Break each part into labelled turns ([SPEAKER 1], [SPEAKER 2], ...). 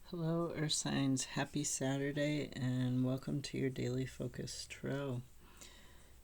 [SPEAKER 1] Hello, Earth Signs. Happy Saturday, and welcome to your daily focus tarot.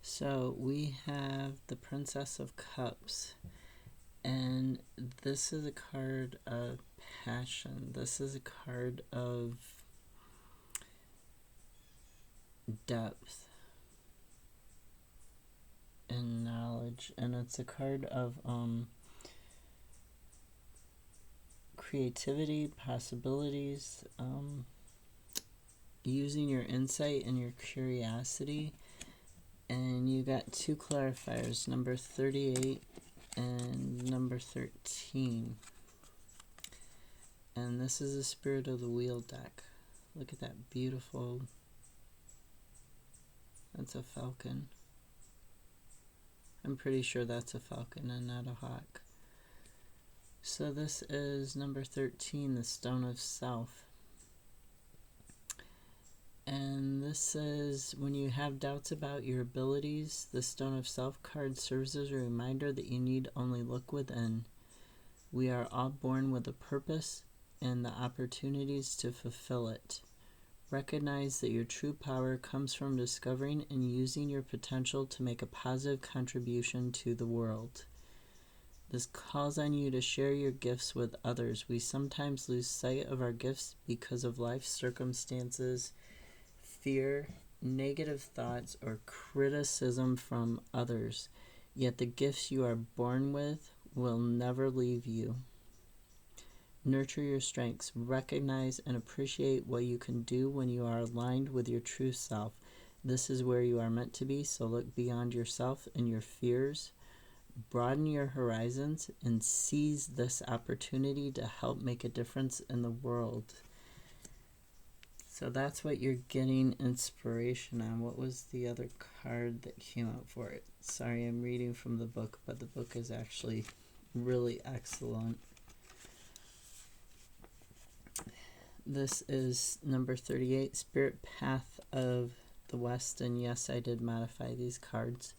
[SPEAKER 1] So we have the Princess of Cups, and this is a card of passion. This is a card of depth and knowledge, and it's a card of creativity, possibilities, using your insight and your curiosity. And you got two clarifiers, number 38 and number 13. And this is the Spirit of the Wheel deck. Look at that beautiful, that's a falcon. I'm pretty sure that's a falcon and not a hawk. So this is number 13, the Stone of Self. And this says, when you have doubts about your abilities, the Stone of Self card serves as a reminder that you need only look within. We are all born with a purpose and the opportunities to fulfill it. Recognize that your true power comes from discovering and using your potential to make a positive contribution to the world. This calls on you to share your gifts with others. We sometimes lose sight of our gifts because of life circumstances, fear, negative thoughts, or criticism from others. Yet the gifts you are born with will never leave you. Nurture your strengths. Recognize and appreciate what you can do when you are aligned with your true self. This is where you are meant to be, so look beyond yourself and your fears. Broaden your horizons and seize this opportunity to help make a difference in the world. So that's what you're getting inspiration on. What was the other card that came out for it? Sorry, I'm reading from the book, but the book is actually really excellent. This is number 38, Spirit Path of the West. And yes, I did modify these cards.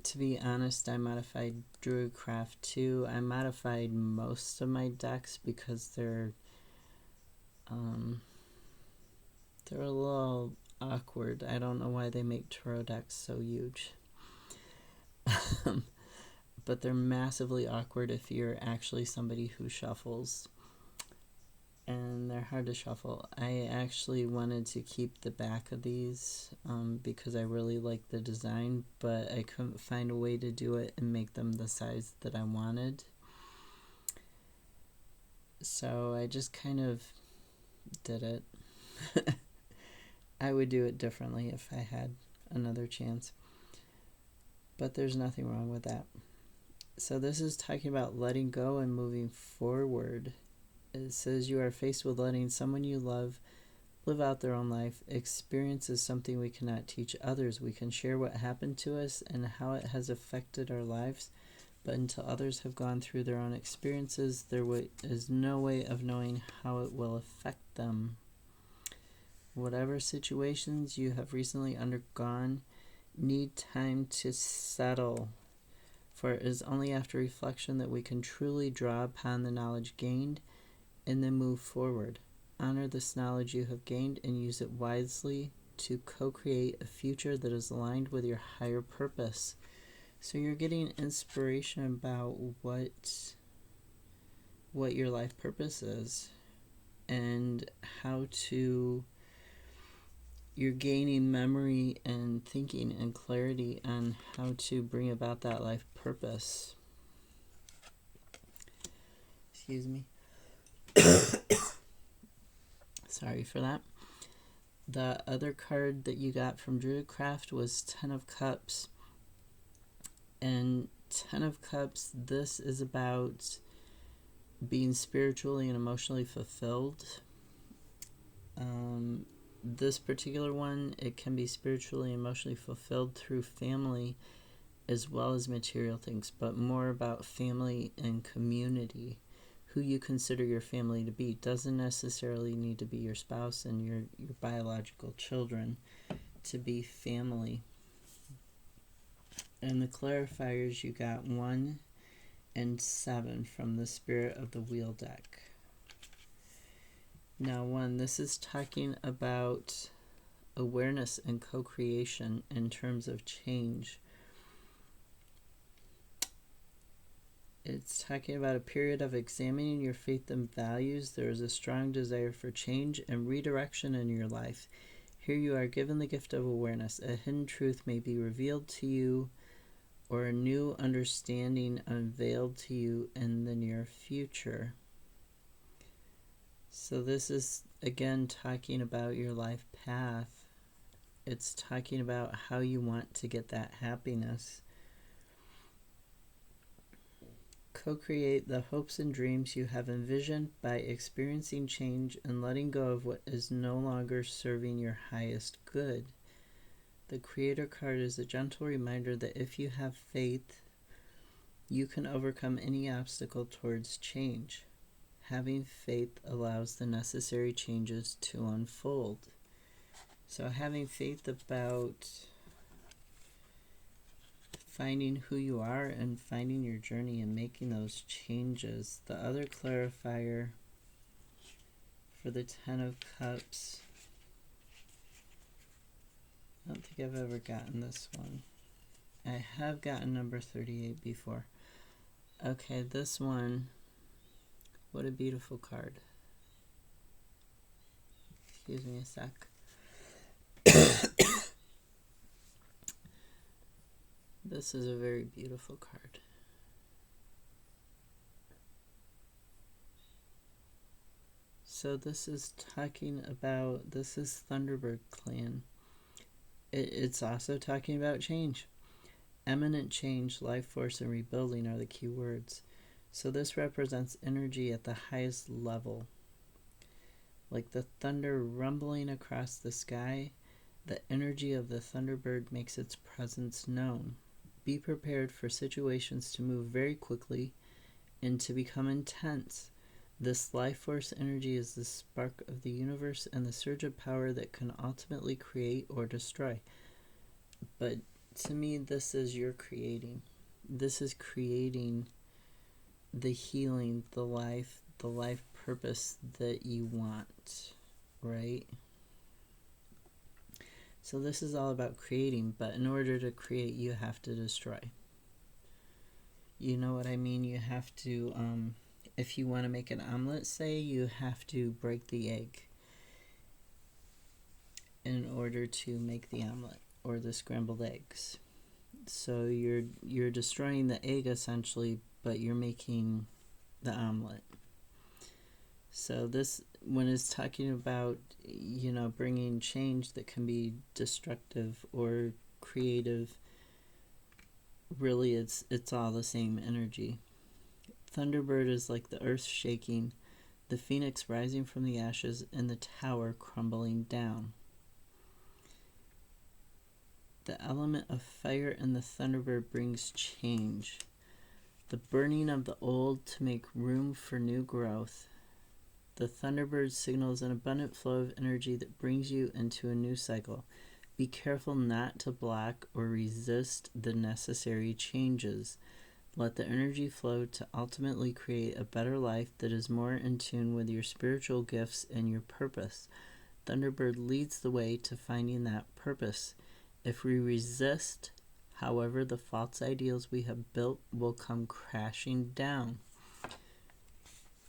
[SPEAKER 1] To be honest, I modified Druidcraft too. I modified most of my decks because they're a little awkward. I don't know why they make tarot decks so huge. But they're massively awkward if you're actually somebody who shuffles. And they're hard to shuffle. I actually wanted to keep the back of these because I really like the design, but I couldn't find a way to do it and make them the size that I wanted. So I just kind of did it. I would do it differently if I had another chance. But there's nothing wrong with that. So this is talking about letting go and moving forward. It says you are faced with letting someone you love live out their own life. Experience is something we cannot teach others. We can share what happened to us and how it has affected our lives, but until others have gone through their own experiences, there is no way of knowing how it will affect them. Whatever situations you have recently undergone need time to settle, for it is only after reflection that we can truly draw upon the knowledge gained and then move forward. Honor this knowledge you have gained and use it wisely to co-create a future that is aligned with your higher purpose. So you're getting inspiration about what your life purpose is and how to... You're gaining memory and thinking and clarity on how to bring about that life purpose. Excuse me. Sorry for that. The other card that you got from Druidcraft was Ten of Cups. And Ten of Cups, this is about being spiritually and emotionally fulfilled. This particular one, it can be spiritually and emotionally fulfilled through family as well as material things, but more about family and community. Who you consider your family to be doesn't necessarily need to be your spouse and your biological children to be family. And the clarifiers, you got 1 and 7 from the Spirit of the Wheel deck. Now, this is talking about awareness and co-creation in terms of change. It's talking about a period of examining your faith and values. There is a strong desire for change and redirection in your life. Here you are given the gift of awareness. A hidden truth may be revealed to you, or a new understanding unveiled to you in the near future. So this is, again, talking about your life path. It's talking about how you want to get that happiness. Co-create the hopes and dreams you have envisioned by experiencing change and letting go of what is no longer serving your highest good. The Creator card is a gentle reminder that if you have faith, you can overcome any obstacle towards change. Having faith allows the necessary changes to unfold. So having faith about finding who you are and finding your journey and making those changes. The other clarifier for the Ten of Cups, I don't think I've ever gotten this one. I have gotten number 38 before. Okay, this one, what a beautiful card. Excuse me a sec. This is a very beautiful card. So this is talking about, this is Thunderbird clan. It's also talking about change. Eminent change, life force, and rebuilding are the key words. So this represents energy at the highest level. Like the thunder rumbling across the sky, the energy of the Thunderbird makes its presence known. Be prepared for situations to move very quickly and to become intense. This life force energy is the spark of the universe and the surge of power that can ultimately create or destroy. But to me, this is your creating. This is creating the healing, the life purpose that you want, right? So this is all about creating, but in order to create, you have to destroy. You know what I mean? You have to, if you want to make an omelet, say, you have to break the egg in order to make the omelet or the scrambled eggs. So you're destroying the egg essentially, but you're making the omelet. So this, when it's talking about, bringing change that can be destructive or creative, really it's all the same energy. Thunderbird is like the earth shaking, the phoenix rising from the ashes, and the tower crumbling down. The element of fire in the Thunderbird brings change, the burning of the old to make room for new growth. The Thunderbird signals an abundant flow of energy that brings you into a new cycle. Be careful not to block or resist the necessary changes. Let the energy flow to ultimately create a better life that is more in tune with your spiritual gifts and your purpose. Thunderbird leads the way to finding that purpose. If we resist, however, the false ideals we have built will come crashing down.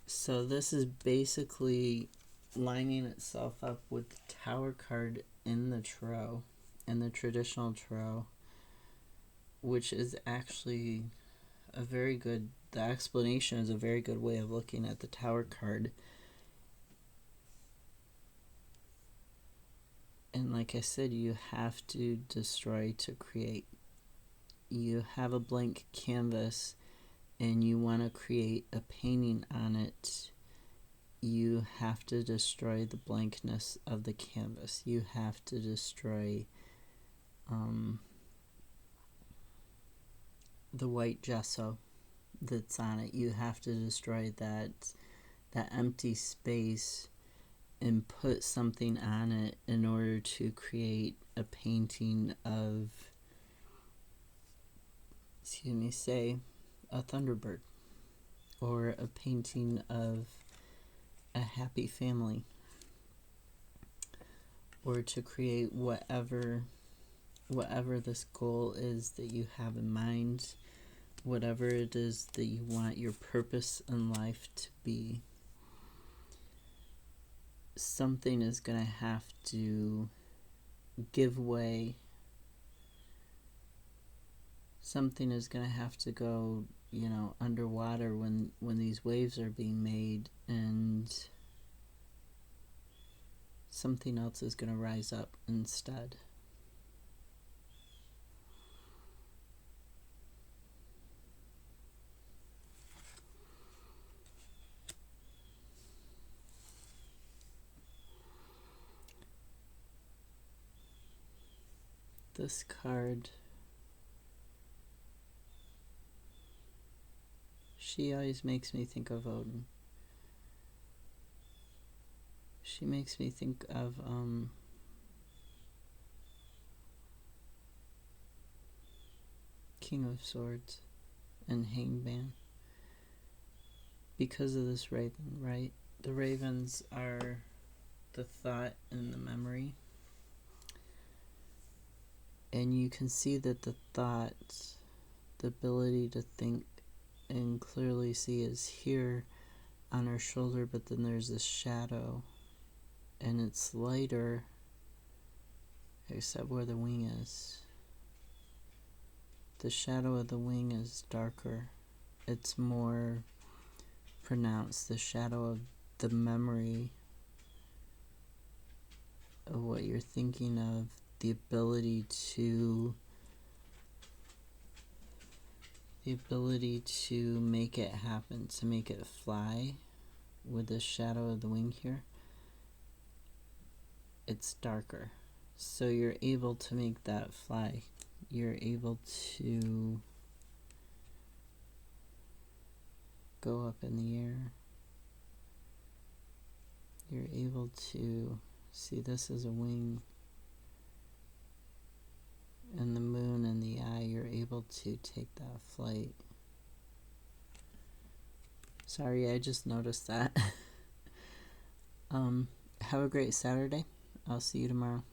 [SPEAKER 1] So this is basically lining itself up with the Tower card in the tarot, in the traditional tarot, which is actually a very good, the explanation is a very good way of looking at the Tower card. And like I said, you have to destroy to create. You have a blank canvas and you want to create a painting on it. You have to destroy the blankness of the canvas. You have to destroy the white gesso that's on it. You have to destroy that empty space and put something on it in order to create a painting of, say, a Thunderbird, or a painting of a happy family. or to create whatever this goal is that you have in mind, whatever it is that you want your purpose in life to be. Something is going to have to give way. Something is going to have to go, underwater when these waves are being made, and something else is going to rise up instead. This card, she always makes me think of Odin. She makes me think of King of Swords and Hangman, because of this raven, right? The ravens are the thought and the memory. And you can see that the thought, the ability to think and clearly see, is here on her shoulder, but then there's this shadow, and it's lighter except where the wing is. The shadow of the wing is darker. It's more pronounced. The shadow of the memory of what you're thinking of, the ability to make it happen, to make it fly with the shadow of the wing here. It's darker. So you're able to make that fly. You're able to go up in the air. You're able to see this as a wing. And the moon and the eye, you're able to take that flight. Sorry, I just noticed that. Have a great Saturday. I'll see you tomorrow.